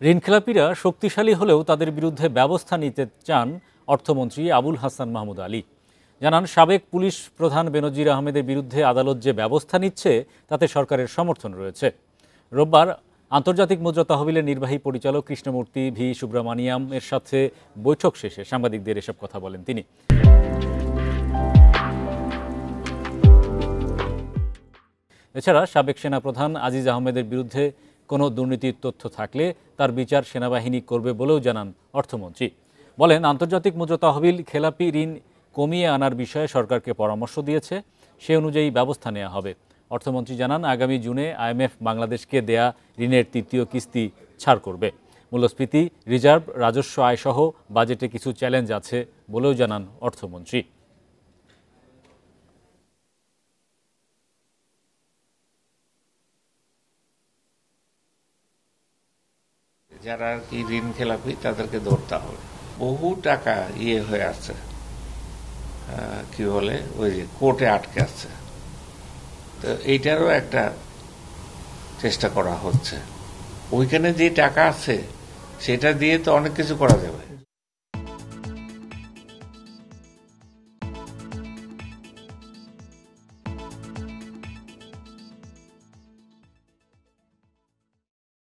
ঋণখেলাপিরা শক্তিশালী হলেও তাদের বিরুদ্ধে ব্যবস্থা নিতে চান অর্থমন্ত্রী আবুল হাসান মাহমুদ আলী। জানান, সাবেক পুলিশ প্রধান বেনজির আহমেদের বিরুদ্ধে আদালত যে ব্যবস্থা নিচ্ছে তাতে সরকারের সমর্থন রয়েছে। রোববার আন্তর্জাতিক মুদ্রা তহবিলের নির্বাহী পরিচালক কৃষ্ণমূর্তি ভি সুব্রমানিয়াম এর সাথে বৈঠক শেষে সাংবাদিকদের এসব কথা বলেন তিনি। এছাড়া সাবেক সেনাপ্রধান আজিজ আহমেদের বিরুদ্ধে কোনো দুর্নীতির তথ্য থাকলে তার বিচার সেনাবাহিনী করবে বলেও জানান অর্থমন্ত্রী। বলেন, আন্তর্জাতিক মুদ্রা তহবিল খেলাপি ঋণ কমিয়ে আনার বিষয়ে সরকারকে পরামর্শ দিয়েছে, সে অনুযায়ী ব্যবস্থা নেওয়া হবে। অর্থমন্ত্রী জানান, আগামী জুনে আইএমএফ বাংলাদেশকে দেয়া ঋণের তৃতীয় কিস্তি ছাড় করবে। মূল্যস্ফীতি, রিজার্ভ, রাজস্ব আয়সহ বাজেটে কিছু চ্যালেঞ্জ আছে বলেও জানান অর্থমন্ত্রী। যারা আর কি ঋণ খেলাপি তাদেরকে ধরতে হবে। বহু টাকা হয়ে আছে, কি বলে ওই যে কোর্টে আটকে আছে, তো এইটারও একটা চেষ্টা করা হচ্ছে। ওইখানে যে টাকা আছে সেটা দিয়ে তো অনেক কিছু করা যাবে।